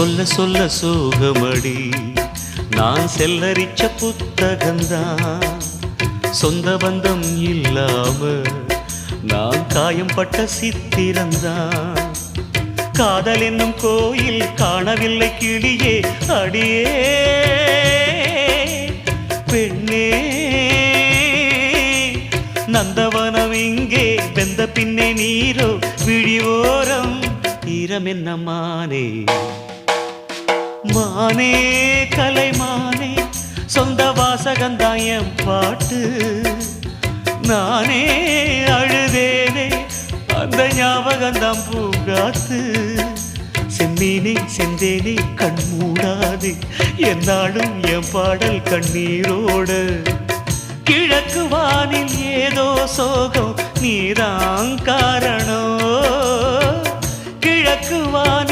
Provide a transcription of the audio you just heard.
சொல்ல சொல்ல சோகமடி நான் செல்லரிச்ச புத்தகந்தான் சொந்த பந்தம் இல்லாம நான் காயம் பட்ட சித்திரந்தான் காதல் என்னும் கோயில் காணவில்லை கிளியே அடியே பெண்ணே நந்தவனம் இங்கே வெந்த பின்னே நீரோ விழிவோரம் ஈரம் என்ன மானே மானே கலைமானே சொந்த வாசகந்தாயம் பாட்டு நானே அழுதேனே அந்த ஞாபகந்தான் பூங்காத்து செம்மீனே செந்தேனே கண் மூடாது என்னாலும் என் பாடல் கண்ணீரோடு கிழக்கு வானில் ஏதோ சோகம் நீதான் காரணம் கிழக்கு வானில்